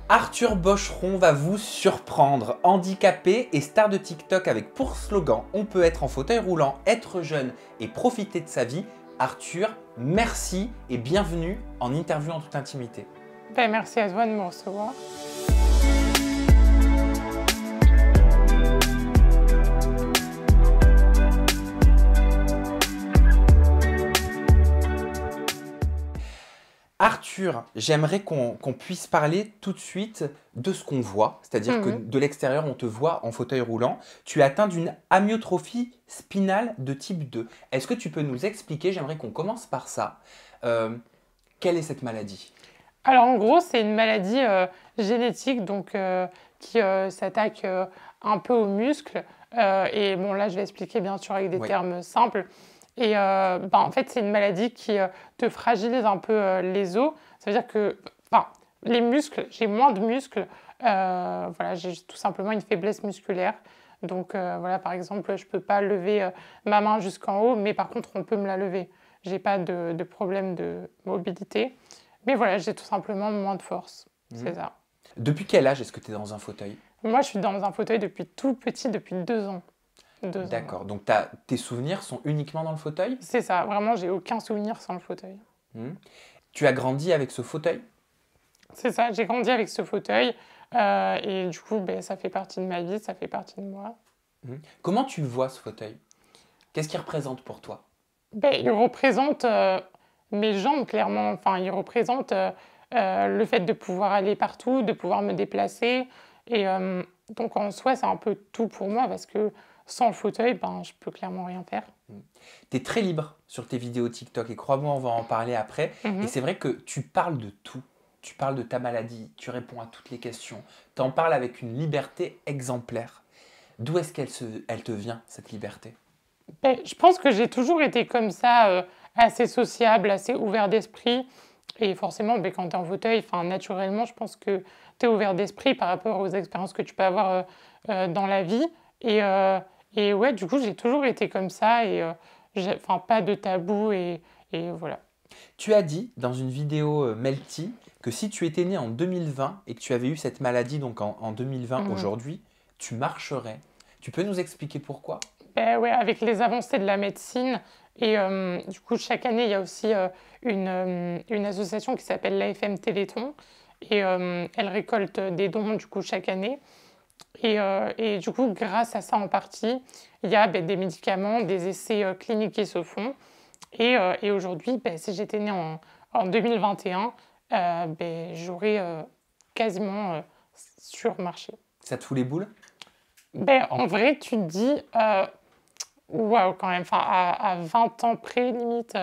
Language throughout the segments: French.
Arthur Bocheron va vous surprendre. Handicapé et star de TikTok avec pour slogan « On peut être en fauteuil roulant, être jeune et profiter de sa vie », Arthur, merci et bienvenue en interview en toute intimité. Ben, merci à toi de me recevoir. Arthur, j'aimerais qu'on puisse parler tout de suite de ce qu'on voit, c'est-à-dire que de l'extérieur, on te voit en fauteuil roulant. Tu es atteint d'une amyotrophie spinale de type 2. Est-ce que tu peux nous expliquer, j'aimerais qu'on commence par ça, quelle est cette maladie? Alors en gros, c'est une maladie génétique donc, qui s'attaque un peu aux muscles. Et bon, là, je vais expliquer bien sûr avec des termes simples. Et en fait, c'est une maladie qui te fragilise un peu les os. Ça veut dire que les muscles, j'ai moins de muscles. Voilà, j'ai tout simplement une faiblesse musculaire. Donc voilà, par exemple, je ne peux pas lever ma main jusqu'en haut, mais par contre, on peut me la lever. Je n'ai pas de problème de mobilité. Mais voilà, j'ai tout simplement moins de force. C'est ça. Depuis quel âge est-ce que tu es dans un fauteuil? Moi, je suis dans un fauteuil depuis tout petit, depuis 2 ans. D'accord, donc tes souvenirs sont uniquement dans le fauteuil? C'est ça, vraiment, j'ai aucun souvenir sans le fauteuil. Tu as grandi avec ce fauteuil? C'est ça, j'ai grandi avec ce fauteuil et du coup, ça fait partie de ma vie, ça fait partie de moi. Comment tu le vois, ce fauteuil? Qu'est-ce qu'il représente pour toi? Il représente mes jambes, clairement. Enfin, il représente le fait de pouvoir aller partout, de pouvoir me déplacer. Et donc, en soi, c'est un peu tout pour moi parce que sans le fauteuil, je peux clairement rien faire. Tu es très libre sur tes vidéos TikTok et crois-moi, on va en parler après. Et c'est vrai que tu parles de tout. Tu parles de ta maladie, tu réponds à toutes les questions. Tu en parles avec une liberté exemplaire. D'où est-ce qu'elle te vient, cette liberté? Je pense que j'ai toujours été comme ça, assez sociable, assez ouvert d'esprit. Et forcément, quand tu es en fauteuil, naturellement, je pense que tu es ouvert d'esprit par rapport aux expériences que tu peux avoir dans la vie. Et ouais, du coup, j'ai toujours été comme ça et pas de tabou et voilà. Tu as dit dans une vidéo Melty que si tu étais né en 2020 et que tu avais eu cette maladie donc en 2020 aujourd'hui, tu marcherais. Tu peux nous expliquer pourquoi? Ouais, avec les avancées de la médecine et du coup, chaque année, il y a aussi une association qui s'appelle l'AFM Téléthon et elle récolte des dons du coup chaque année. Et du coup, grâce à ça en partie, il y a des médicaments, des essais cliniques qui se font. Et aujourd'hui, si j'étais née en 2021, j'aurais quasiment surmarché. Ça te fout les boules? En vrai, tu te dis, waouh, quand même, à 20 ans près, limite,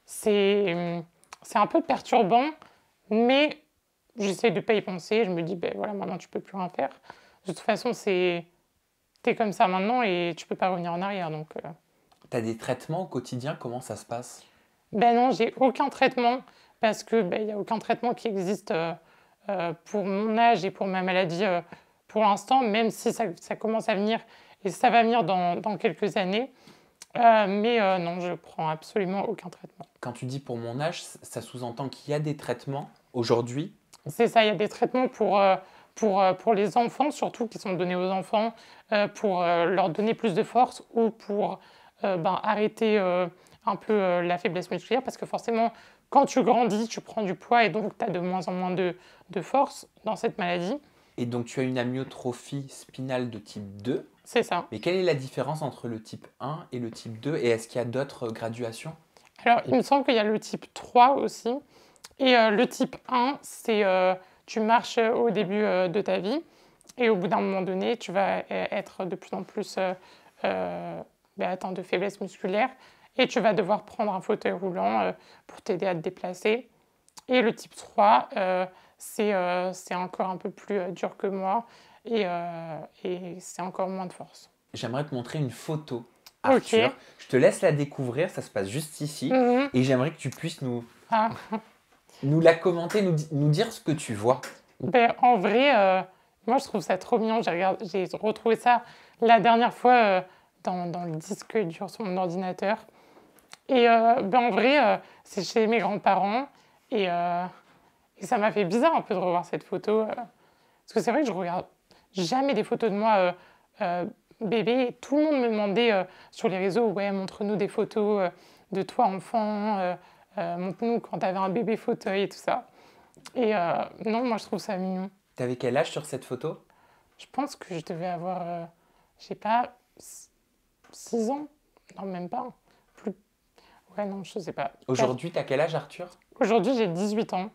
c'est un peu perturbant, mais j'essaie de ne pas y penser. Je me dis, voilà, maintenant, tu ne peux plus rien faire. De toute façon, t'es comme ça maintenant et tu peux pas revenir en arrière. Donc, Tu as des traitements au quotidien? Comment ça se passe? non, j'ai aucun traitement parce que il n'y a aucun traitement qui existe pour mon âge et pour ma maladie pour l'instant, même si ça commence à venir et ça va venir dans quelques années. Mais non, je prends absolument aucun traitement. Quand tu dis pour mon âge, ça sous-entend qu'il y a des traitements aujourd'hui? C'est ça, il y a des traitements pour les enfants, surtout qui sont donnés aux enfants, pour leur donner plus de force ou pour arrêter un peu la faiblesse musculaire. Parce que forcément, quand tu grandis, tu prends du poids et donc tu as de moins en moins de force dans cette maladie. Et donc tu as une amyotrophie spinale de type 2. C'est ça. Mais quelle est la différence entre le type 1 et le type 2? Et est-ce qu'il y a d'autres graduations? Alors, il me semble qu'il y a le type 3 aussi. Et le type 1, c'est tu marches au début de ta vie et au bout d'un moment donné, tu vas être de plus en plus atteint de faiblesse musculaire et tu vas devoir prendre un fauteuil roulant pour t'aider à te déplacer. Et le type 3, c'est encore un peu plus dur que moi et c'est encore moins de force. J'aimerais te montrer une photo, Arthur. Ok. Je te laisse la découvrir, ça se passe juste ici. Et j'aimerais que tu puisses nous la commenter, nous dire ce que tu vois. En vrai, moi je trouve ça trop mignon. J'ai retrouvé ça la dernière fois dans le disque dur sur mon ordinateur. Et en vrai, c'est chez mes grands-parents. Et Et ça m'a fait bizarre un peu de revoir cette photo. Parce que c'est vrai que je regarde jamais des photos de moi bébé. Et tout le monde me demandait sur les réseaux, ouais, montre-nous des photos de toi enfant, montre-nous quand tu avais un bébé fauteuil et tout ça. Et non, moi je trouve ça mignon. T'avais quel âge sur cette photo? Je pense que je devais avoir, je sais pas, 6 ans. Non, même pas. Plus. Ouais, non, je sais pas. Aujourd'hui, t'as quel âge, Arthur? Aujourd'hui, j'ai 18 ans.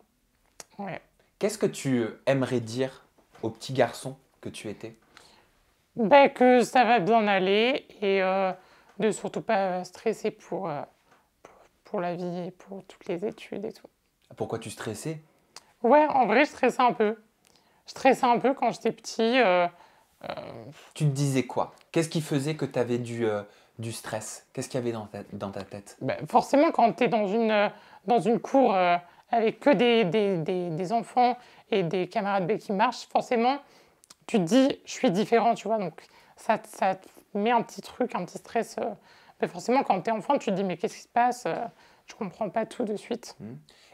Ouais. Qu'est-ce que tu aimerais dire au petit garçon que tu étais? Ben, que ça va bien aller et de surtout pas stresser pour la vie et pour toutes les études et tout. Pourquoi tu stressais? Ouais, en vrai, je stressais un peu. Je stressais un peu quand j'étais petit. Tu te disais quoi? Qu'est-ce qui faisait que tu avais du stress? Qu'est-ce qu'il y avait dans ta tête? Ben, forcément, quand tu es dans une cour avec que des enfants et des camarades B qui marchent, forcément, tu te dis, je suis différent, tu vois. Donc, ça te met un petit truc, un petit stress. Mais forcément, quand tu es enfant, tu te dis, mais qu'est-ce qui se passe? Je comprends pas tout de suite.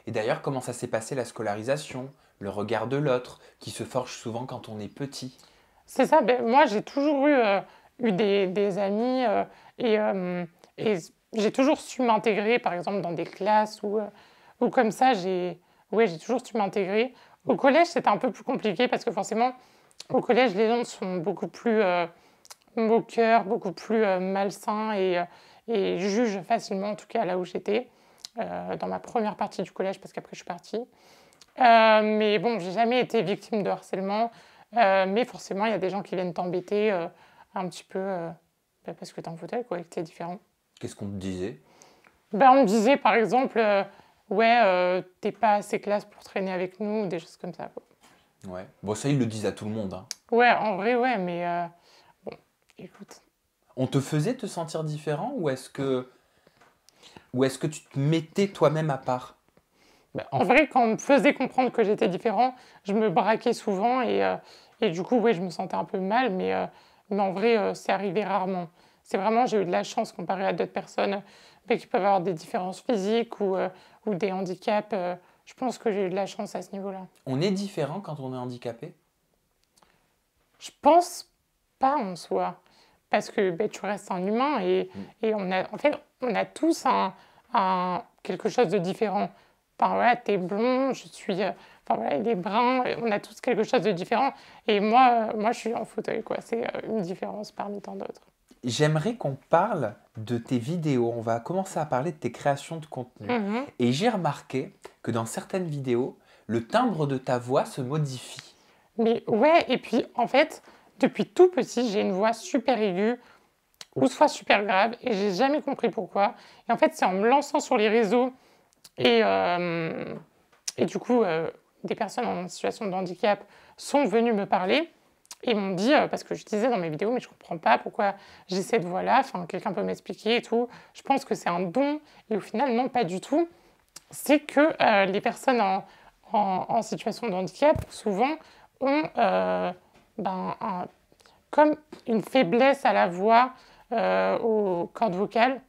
Et d'ailleurs, comment ça s'est passé la scolarisation, le regard de l'autre, qui se forge souvent quand on est petit? C'est ça, ben, moi j'ai toujours eu des amis et j'ai toujours su m'intégrer, par exemple dans des classes ou comme ça, ouais, j'ai toujours su m'intégrer. Au collège, c'était un peu plus compliqué parce que forcément, au collège, les gens sont beaucoup plus moqueurs, beaucoup plus malsains et jugent facilement, en tout cas là où j'étais, dans ma première partie du collège, parce qu'après je suis partie. Mais bon, j'ai jamais été victime de harcèlement. Mais forcément, il y a des gens qui viennent t'embêter un petit peu parce que t'es en fauteuil, quoi, et que t'es différent. Qu'est-ce qu'on te disait? Ben, on me disait par exemple, ouais, t'es pas assez classe pour traîner avec nous, ou des choses comme ça, quoi. Ouais. Bon, ça, ils le disent à tout le monde, hein. Ouais, en vrai, ouais, mais bon, écoute. On te faisait te sentir différent ou est-ce que tu te mettais toi-même à part? Ben, en vrai, quand on me faisait comprendre que j'étais différent, je me braquais souvent et du coup, ouais, je me sentais un peu mal, mais en vrai, c'est arrivé rarement. C'est vraiment, j'ai eu de la chance comparé à d'autres personnes qui peuvent avoir des différences physiques ou des handicaps. Je pense que j'ai eu de la chance à ce niveau-là. On est différent quand on est handicapé? Je pense pas en soi, parce que ben, tu restes un humain et en fait, on a tous quelque chose de différent. Enfin voilà, t'es blond, je suis, enfin voilà, il est brun, on a tous quelque chose de différent. Et moi je suis en fauteuil, quoi. C'est une différence parmi tant d'autres. J'aimerais qu'on parle de tes vidéos. On va commencer à parler de tes créations de contenu. Mhm. Et j'ai remarqué que dans certaines vidéos, le timbre de ta voix se modifie. Mais ouais, et puis en fait, depuis tout petit, j'ai une voix super aiguë ou soit super grave et j'ai jamais compris pourquoi. Et en fait, c'est en me lançant sur les réseaux et, euh, et du coup, des personnes en situation de handicap sont venues me parler et m'ont dit, parce que je disais dans mes vidéos, mais je comprends pas pourquoi j'ai cette voix-là, enfin, quelqu'un peut m'expliquer et tout. Je pense que c'est un don et au final, non, pas du tout. C'est que les personnes en situation de handicap, souvent, ont ben, comme une faiblesse à la voix, aux cordes vocales.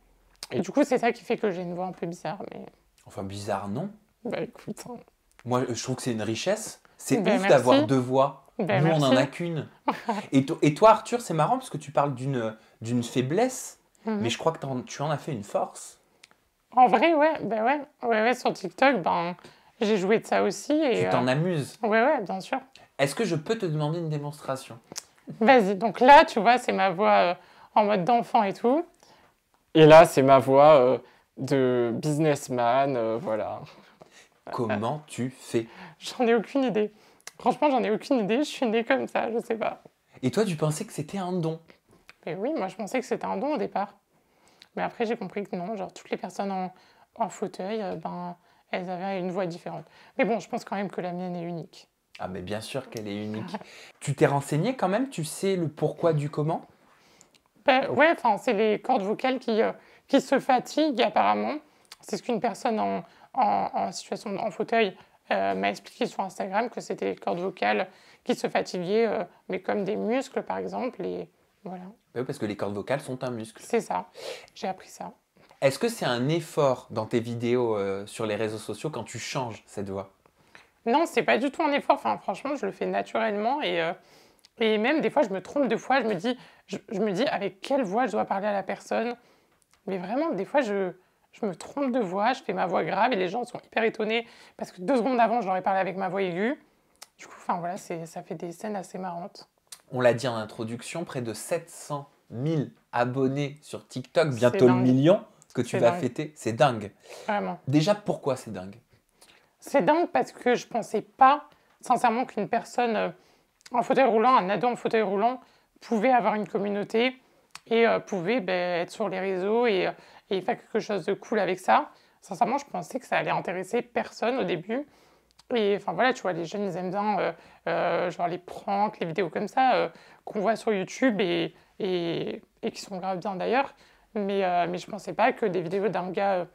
Et du coup, c'est ça qui fait que j'ai une voix un peu bizarre. Mais Enfin, bizarre, non? bah écoute, hein. Moi, je trouve que c'est une richesse. C'est Ben, ouf d'avoir merci. deux voix. Ben, Nous, on n'en merci. a qu'une. Et toi, Arthur, c'est marrant parce que tu parles d'une faiblesse, mais Mhm. je crois que tu en as fait une force. En vrai, ouais, ben ouais, sur TikTok, ben, j'ai joué de ça aussi. Tu t'en amuses. Ouais, bien sûr. Est-ce que je peux te demander une démonstration? Vas-y, donc là, tu vois, c'est ma voix en mode d'enfant et tout. Et là, c'est ma voix de businessman, voilà. Comment tu fais? J'en ai aucune idée. Franchement, j'en ai aucune idée. Je suis née comme ça, je sais pas. Et toi, tu pensais que c'était un don? Mais oui, moi, je pensais que c'était un don au départ. Mais après, j'ai compris que non, genre, toutes les personnes en fauteuil, ben, elles avaient une voix différente. Mais bon, je pense quand même que la mienne est unique. Ah, mais bien sûr qu'elle est unique. Tu t'es renseigné quand même? Tu sais le pourquoi du comment? Ben, ouais, enfin, c'est les cordes vocales qui se fatiguent apparemment. C'est ce qu'une personne en situation en fauteuil m'a expliqué sur Instagram, que c'était les cordes vocales qui se fatiguaient, mais comme des muscles par exemple. Et voilà, Oui, parce que les cordes vocales sont un muscle. c'est ça. J'ai appris ça. Est-ce que c'est un effort dans tes vidéos sur les réseaux sociaux quand tu changes cette voix? Non, c'est pas du tout un effort. Enfin, franchement, je le fais naturellement et même des fois, je me trompe de fois. Je me dis avec quelle voix je dois parler à la personne. Mais vraiment, des fois, je me trompe de voix, je fais ma voix grave et les gens sont hyper étonnés parce que 2 secondes avant, je leur ai parlé avec ma voix aiguë. Du coup, enfin voilà, ça fait des scènes assez marrantes. On l'a dit en introduction, près de 700 000 abonnés sur TikTok, C'est bientôt le dingue. million que tu C'est vas dingue. fêter. C'est dingue. Vraiment. Déjà, pourquoi c'est dingue? C'est dingue parce que je pensais pas, sincèrement, qu'une personne en fauteuil roulant, un ado en fauteuil roulant, pouvait avoir une communauté et pouvait être sur les réseaux et faire quelque chose de cool avec ça. Sincèrement, je pensais que ça allait intéresser personne au début. Et enfin voilà, tu vois, les jeunes, ils aiment bien genre les pranks, les vidéos comme ça qu'on voit sur YouTube et qui sont grave bien d'ailleurs. Mais je pensais pas que des vidéos d'un gars,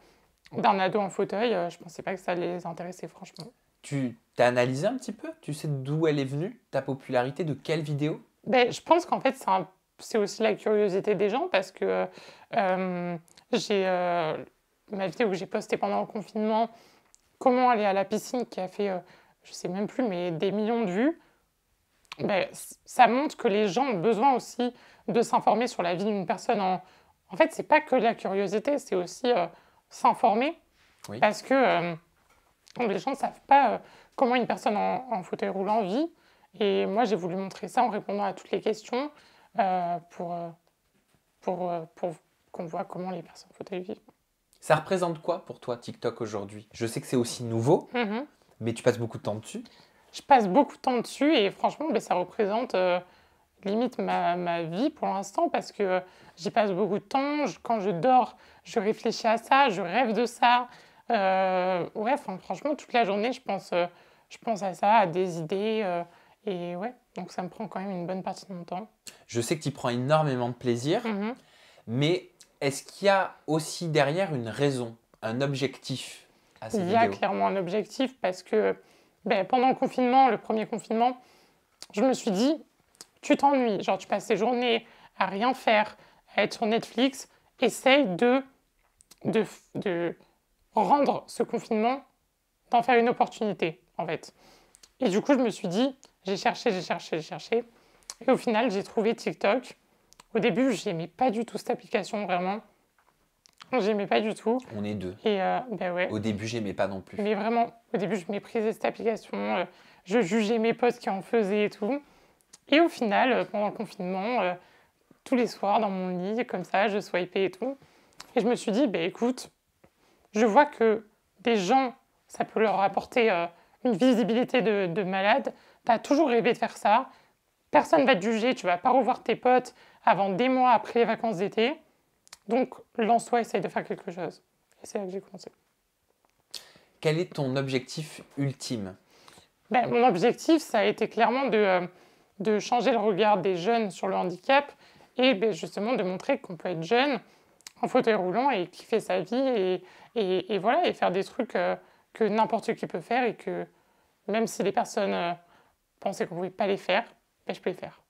d'un ado en fauteuil, je pensais pas que ça les intéressait franchement. Tu t'as analysé un petit peu? Tu sais d'où elle est venue, ta popularité, de quelle vidéo? Je pense qu'en fait, c'est aussi la curiosité des gens parce que j'ai ma vidéo que j'ai postée pendant le confinement, comment aller à la piscine, qui a fait, je sais même plus, mais des millions de vues. Ça montre que les gens ont besoin aussi de s'informer sur la vie d'une personne. En fait, c'est pas que la curiosité, c'est aussi s'informer Oui. parce que les gens ne savent pas comment une personne en fauteuil roulant vit. Et moi, j'ai voulu montrer ça en répondant à toutes les questions pour qu'on voit comment les personnes en fauteuil vivent. Ça représente quoi pour toi TikTok aujourd'hui? Je sais que c'est aussi nouveau, Mhm. mais tu passes beaucoup de temps dessus. Je passe beaucoup de temps dessus et franchement, ça représente limite ma vie pour l'instant parce que j'y passe beaucoup de temps. Quand je dors, je réfléchis à ça, je rêve de ça. Ouais, franchement, toute la journée, je pense à ça, à des idées. Et ouais, donc ça me prend quand même une bonne partie de mon temps. Je sais que tu prends énormément de plaisir, Mhm. mais est-ce qu'il y a aussi derrière une raison, un objectif à ces Il y a vidéos? clairement un objectif parce que pendant le confinement, le premier confinement, je me suis dit, tu t'ennuies, genre tu passes tes journées à rien faire, à être sur Netflix, essaye de rendre ce confinement, d'en faire une opportunité en fait. Et du coup, je me suis dit, j'ai cherché, j'ai cherché, j'ai cherché. Et au final, j'ai trouvé TikTok. Au début, je n'aimais pas du tout cette application, vraiment. J'aimais pas du tout. On est deux. Et ouais. Au début, j'aimais pas non plus. Mais vraiment, au début, je méprisais cette application. Je jugeais mes potes qui en faisaient et tout. Et au final, pendant le confinement, tous les soirs dans mon lit, comme ça, je swipais et tout. Et je me suis dit, écoute, je vois que des gens, ça peut leur apporter une visibilité de malade. Tu as toujours rêvé de faire ça. Personne ne va te juger, tu vas pas revoir tes potes avant des mois après les vacances d'été. Donc, lance-toi, essaye de faire quelque chose. Et c'est là que j'ai commencé. Quel est ton objectif ultime? Mon objectif, ça a été clairement de changer le regard des jeunes sur le handicap et justement de montrer qu'on peut être jeune en fauteuil roulant et kiffer sa vie et voilà, et faire des trucs que n'importe qui peut faire et que même si les personnes pensaient qu'on ne pouvait pas les faire, je peux les faire.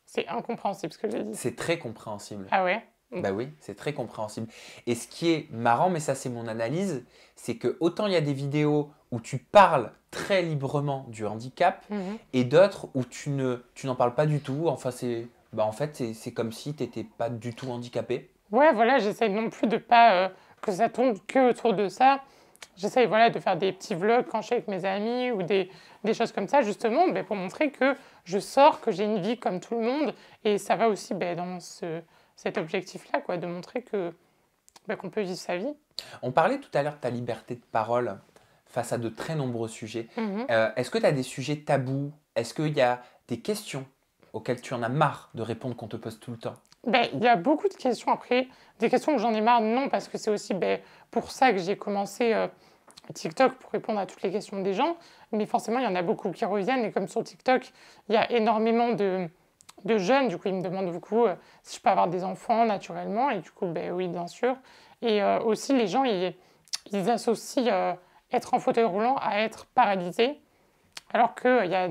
C'est incompréhensible ce que j'ai dit. C'est très compréhensible. Ah ouais? Bah oui, c'est très compréhensible. Et ce qui est marrant, mais ça c'est mon analyse, c'est que autant il y a des vidéos où tu parles très librement du handicap Mhm. et d'autres où tu n'en parles pas du tout. Enfin, en fait, c'est comme si tu n'étais pas du tout handicapé. Ouais, voilà, j'essaye non plus de pas que ça tourne que autour de ça. J'essaye voilà, de faire des petits vlogs quand je suis avec mes amis ou des choses comme ça, justement, pour montrer que je sors, que j'ai une vie comme tout le monde. Et ça va aussi dans cet objectif-là, quoi, de montrer qu'on peut vivre sa vie. On parlait tout à l'heure de ta liberté de parole face à de très nombreux sujets. Mhm. Est-ce que tu as des sujets tabous? Est-ce qu'il y a des questions auxquelles tu en as marre de répondre qu'on te pose tout le temps? Il y a beaucoup de questions après. Des questions que j'en ai marre, non, parce que c'est aussi pour ça que j'ai commencé TikTok, pour répondre à toutes les questions des gens. Mais forcément, il y en a beaucoup qui reviennent. Et comme sur TikTok, il y a énormément de jeunes. Du coup, ils me demandent beaucoup si je peux avoir des enfants naturellement. Et du coup, oui, bien sûr. Et aussi, les gens, ils associent être en fauteuil roulant à être paralysé. Alors qu'il y a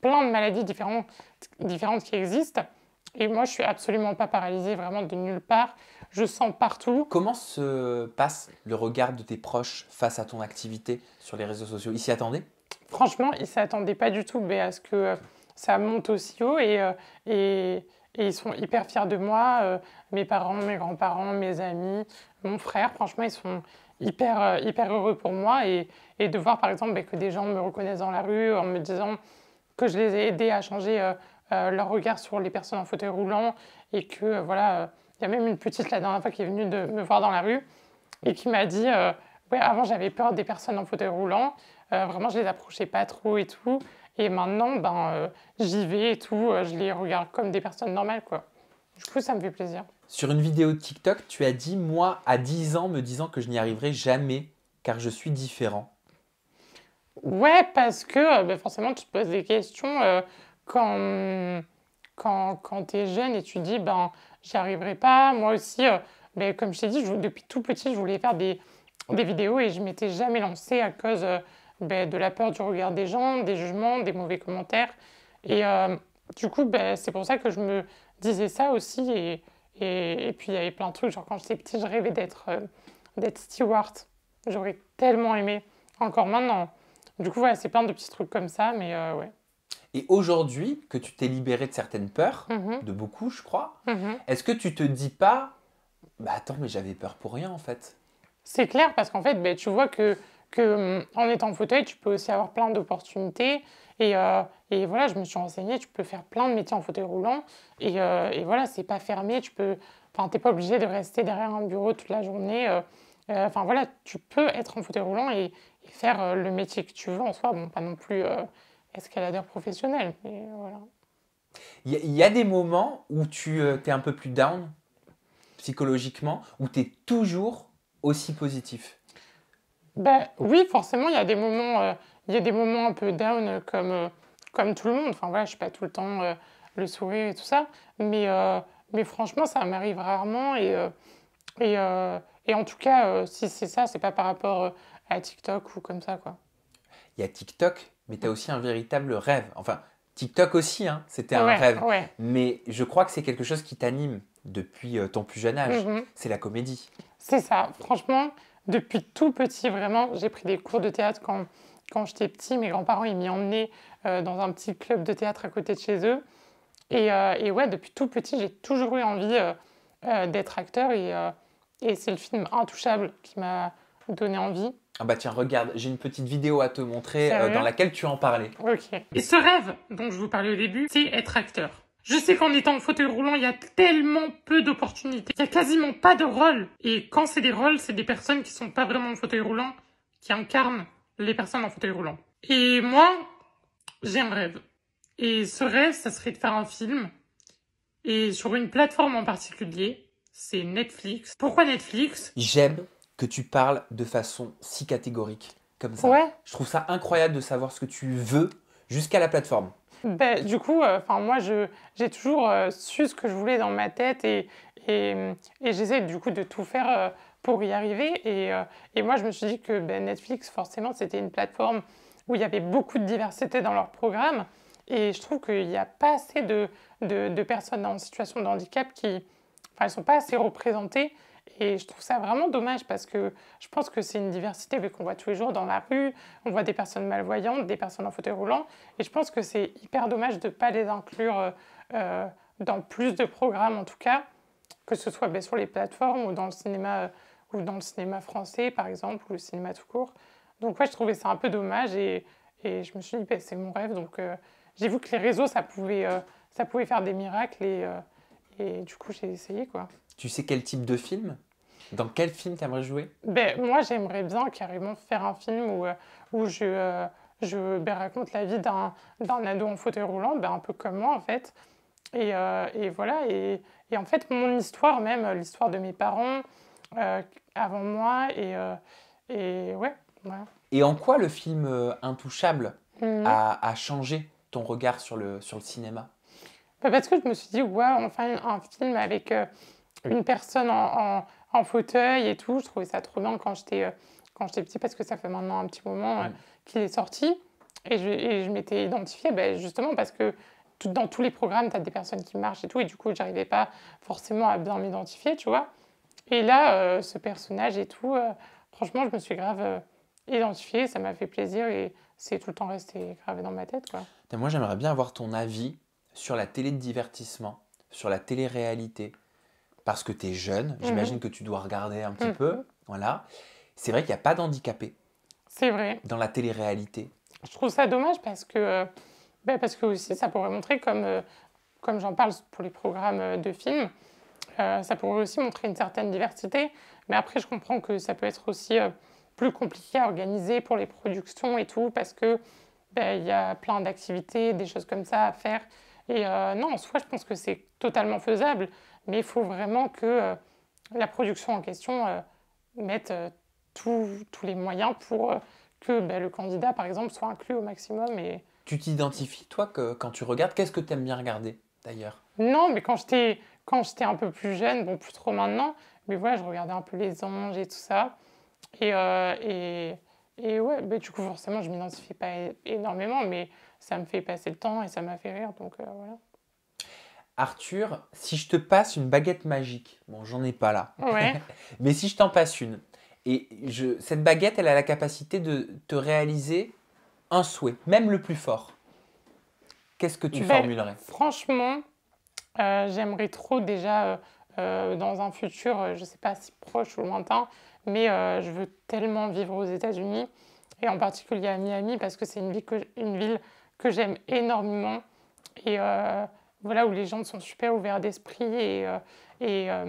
plein de maladies différentes qui existent. Et moi, je suis absolument pas paralysée, vraiment de nulle part. Je sens partout. Comment se passe le regard de tes proches face à ton activité sur les réseaux sociaux? Ils s'y attendaient? franchement, ils ne s'attendaient pas du tout à ce que ça monte aussi haut et ils sont hyper fiers de moi. Mes parents, mes grands-parents, mes amis, mon frère, franchement, ils sont hyper heureux pour moi. Et de voir, par exemple, que des gens me reconnaissent dans la rue en me disant que je les ai aidés à changer leur regard sur les personnes en fauteuil roulant et que, voilà, il y a même une petite, la dernière fois, qui est venue de me voir dans la rue et qui m'a dit ouais, avant, j'avais peur des personnes en fauteuil roulant. Vraiment, je les approchais pas trop et tout. Et maintenant, j'y vais et tout. Je les regarde comme des personnes normales, quoi. Du coup, ça me fait plaisir. Sur une vidéo de TikTok, tu as dit, moi, à 10 ans, me disant que je n'y arriverai jamais, car je suis différent. Ouais, parce que forcément, tu te poses des questions quand, quand tu es jeune et tu dis, j'y arriverai pas. Moi aussi, comme je t'ai dit, depuis tout petit, je voulais faire des vidéos et je m'étais jamais lancée à cause de la peur du regard des gens, des jugements, des mauvais commentaires. Et du coup, c'est pour ça que je me disais ça aussi. Et puis, il y avait plein de trucs. Genre, quand j'étais petite, je rêvais d'être steward. J'aurais tellement aimé. Encore maintenant. Du coup, voilà, c'est plein de petits trucs comme ça, mais ouais. Et aujourd'hui, que tu t'es libéré de certaines peurs, de beaucoup, je crois, est-ce que tu te dis pas, attends, mais j'avais peur pour rien, en fait? C'est clair, parce qu'en fait, tu vois que en étant en fauteuil, tu peux aussi avoir plein d'opportunités. Et voilà, je me suis renseignée, tu peux faire plein de métiers en fauteuil roulant. Et voilà, c'est pas fermé, t'es pas obligé de rester derrière un bureau toute la journée. Enfin voilà, tu peux être en fauteuil roulant et faire le métier que tu veux en soi. Bon, pas non plus escaladeur professionnel, mais voilà. Il y a des moments où tu es un peu plus down psychologiquement, où tu es toujours aussi positif. Oui, forcément, il y a des moments un peu down comme tout le monde. Enfin voilà, je suis pas tout le temps le sourire et tout ça, mais franchement, ça m'arrive rarement et en tout cas, si c'est ça, c'est pas par rapport à TikTok ou comme ça, quoi. Il y a TikTok, mais tu as aussi un véritable rêve. Enfin, TikTok aussi, hein, c'était un Ouais, rêve. ouais. Mais je crois que c'est quelque chose qui t'anime depuis ton plus jeune âge. Mhm. C'est la comédie. C'est ça. Franchement, depuis tout petit, vraiment, j'ai pris des cours de théâtre quand j'étais petit. Mes grands-parents, ils m'y emmenaient dans un petit club de théâtre à côté de chez eux. Et ouais, depuis tout petit, j'ai toujours eu envie d'être acteur. Et c'est le film Intouchable qui m'a donné envie. Ah bah tiens, regarde, j'ai une petite vidéo à te montrer Sérieux? dans laquelle tu en parlais. Ok. Et ce rêve dont je vous parlais au début, c'est être acteur. Je sais qu'en étant en fauteuil roulant, il y a tellement peu d'opportunités. Il n'y a quasiment pas de rôle. Et quand c'est des rôles, c'est des personnes qui sont pas vraiment en fauteuil roulant, qui incarnent les personnes en fauteuil roulant. Et moi, j'ai un rêve. Et ce rêve, ça serait de faire un film. Et sur une plateforme en particulier, c'est Netflix. Pourquoi Netflix? J'aime que tu parles de façon si catégorique, comme ça. Ouais. Je trouve ça incroyable de savoir ce que tu veux jusqu'à la plateforme. Du coup, moi, j'ai toujours su ce que je voulais dans ma tête et j'essaie du coup de tout faire pour y arriver. Et moi, je me suis dit que Netflix, forcément, c'était une plateforme où il y avait beaucoup de diversité dans leur programme. Et je trouve qu'il n'y a pas assez de personnes en situation de handicap elles ne sont pas assez représentées. Et je trouve ça vraiment dommage parce que je pense que c'est une diversité qu'on voit tous les jours dans la rue. On voit des personnes malvoyantes, des personnes en fauteuil roulant. Et je pense que c'est hyper dommage de ne pas les inclure dans plus de programmes, en tout cas, que ce soit sur les plateformes ou dans le cinéma français, par exemple, ou le cinéma tout court. Donc, ouais, je trouvais ça un peu dommage et je me suis dit, c'est mon rêve. Donc, j'ai vu que les réseaux, ça pouvait faire des miracles et du coup, j'ai essayé, quoi. Tu sais quel type de film? Dans quel film tu aimerais jouer? Moi, j'aimerais bien carrément faire un film où je raconte la vie d'un ado en fauteuil roulant, un peu comme moi, en fait. Et voilà. Et en fait, mon histoire même, l'histoire de mes parents avant moi. Et ouais, voilà. Et en quoi le film Intouchable a changé ton regard sur le cinéma? Parce que je me suis dit, ouais, enfin, un film avec une personne en fauteuil et tout. Je trouvais ça trop bien quand j'étais petit, parce que ça fait maintenant un petit moment qu'il est sorti. Et je m'étais identifiée, justement, parce que dans tous les programmes, tu as des personnes qui marchent et tout. Et du coup, j'arrivais pas forcément à bien m'identifier, tu vois. Et là, ce personnage et tout, franchement, je me suis grave identifiée. Ça m'a fait plaisir et c'est tout le temps resté gravé dans ma tête, quoi. Moi, j'aimerais bien avoir ton avis sur la télé de divertissement, sur la télé-réalité. Parce que tu es jeune, j'imagine que tu dois regarder un petit peu. Voilà. C'est vrai qu'il n'y a pas d'handicapés C'est vrai. dans la télé-réalité. Je trouve ça dommage parce que aussi, ça pourrait montrer, comme j'en parle pour les programmes de films, ça pourrait aussi montrer une certaine diversité. Mais après, je comprends que ça peut être aussi plus compliqué à organiser pour les productions et tout, parce que il y a plein d'activités, des choses comme ça à faire. Et non, en soi, je pense que c'est totalement faisable, mais il faut vraiment que la production en question mette tous les moyens pour que le candidat, par exemple, soit inclus au maximum. Et... Tu t'identifies, toi, quand tu regardes, qu'est-ce que tu aimes bien regarder, d'ailleurs? Non, mais quand j'étais un peu plus jeune, bon, plus trop maintenant, mais voilà, je regardais un peu les anges et tout ça. Et ouais, du coup, forcément, je ne m'identifie pas énormément, mais ça me fait passer le temps et ça m'a fait rire, donc voilà. Arthur, si je te passe une baguette magique, bon, j'en ai pas là, Ouais. mais si je t'en passe une, et cette baguette, elle a la capacité de te réaliser un souhait, même le plus fort, qu'est-ce que tu formulerais? Franchement, j'aimerais trop déjà, dans un futur, je ne sais pas si proche ou lointain, mais je veux tellement vivre aux États-Unis, et en particulier à Miami, parce que c'est une ville que j'aime énormément, et voilà, où les gens sont super ouverts d'esprit, et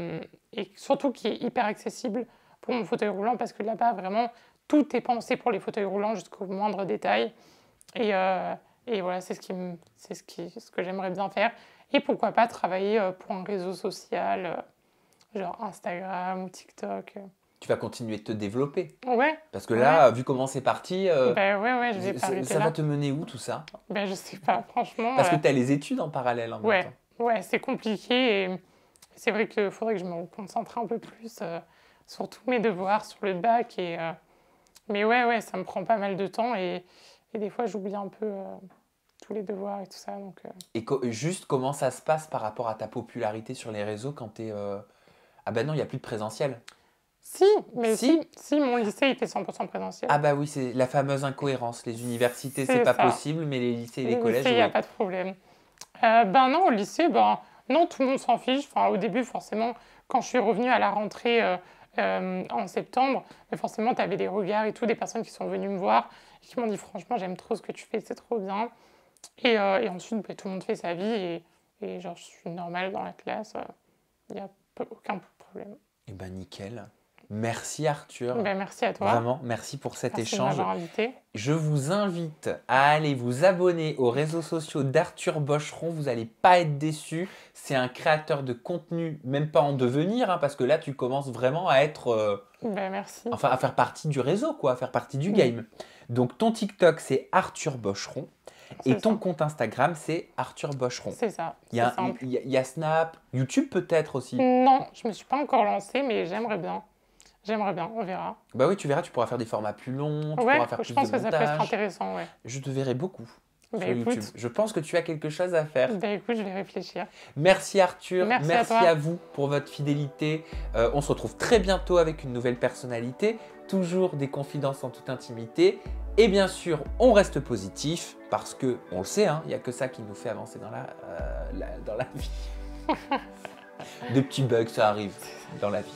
surtout qui est hyper accessible pour mon fauteuil roulant, parce que là-bas, vraiment, tout est pensé pour les fauteuils roulants jusqu'au moindre détail. Et voilà, c'est ce que j'aimerais bien faire. Et pourquoi pas travailler pour un réseau social, genre Instagram ou TikTok. Tu vas continuer de te développer. Ouais. Parce que là, vu comment c'est parti, ouais, je vais pas arrêter ça là. va te mener où tout ça? Je sais pas, franchement. Parce que tu as les études en parallèle en même temps. Ouais, c'est compliqué. Et c'est vrai qu'il faudrait que je me concentre un peu plus sur tous mes devoirs, sur le bac. Mais ouais, ça me prend pas mal de temps. Et des fois, j'oublie un peu tous les devoirs et tout ça. Donc, Et juste comment ça se passe par rapport à ta popularité sur les réseaux quand tu es... Ah ben non, il n'y a plus de présentiel. Si, mais si, mon lycée, il fait 100% présentiel. Ah bah oui, c'est la fameuse incohérence. Les universités, c'est pas possible, mais les lycées et les collèges, il n'y a pas de problème. Non, au lycée, non, tout le monde s'en fiche. Enfin, au début, forcément, quand je suis revenue à la rentrée en septembre, mais forcément, tu avais des regards et tout, des personnes qui sont venues me voir et qui m'ont dit, franchement, j'aime trop ce que tu fais, c'est trop bien. Et ensuite, tout le monde fait sa vie et genre, je suis normale dans la classe. Il n'y a aucun problème. Eh ben nickel. Merci Arthur. Merci à toi. Vraiment, merci pour cet échange. Merci de m'avoir invité. Je vous invite à aller vous abonner aux réseaux sociaux d'Arthur Bocheron. Vous n'allez pas être déçus. C'est un créateur de contenu, même pas en devenir, parce que là, tu commences vraiment à être... merci. Enfin, à faire partie du réseau, quoi, à faire partie du game. Donc, ton TikTok, c'est Arthur Bocheron. Et ton compte Instagram, c'est Arthur Bocheron. C'est ça. Il y a Snap, YouTube peut-être aussi. Non, je ne me suis pas encore lancée, mais j'aimerais bien. On verra. Bah oui, tu verras, tu pourras faire des formats plus longs, tu pourras faire plus de montage. Je pense que ça peut être intéressant, ouais. Je te verrai beaucoup sur écoute, YouTube. Je pense que tu as quelque chose à faire. Écoute, je vais réfléchir. Merci Arthur, merci à vous pour votre fidélité. On se retrouve très bientôt avec une nouvelle personnalité, toujours des confidences en toute intimité. Et bien sûr, on reste positif parce que, on le sait, il n'y a que ça qui nous fait avancer dans la vie. Des petits bugs, ça arrive dans la vie.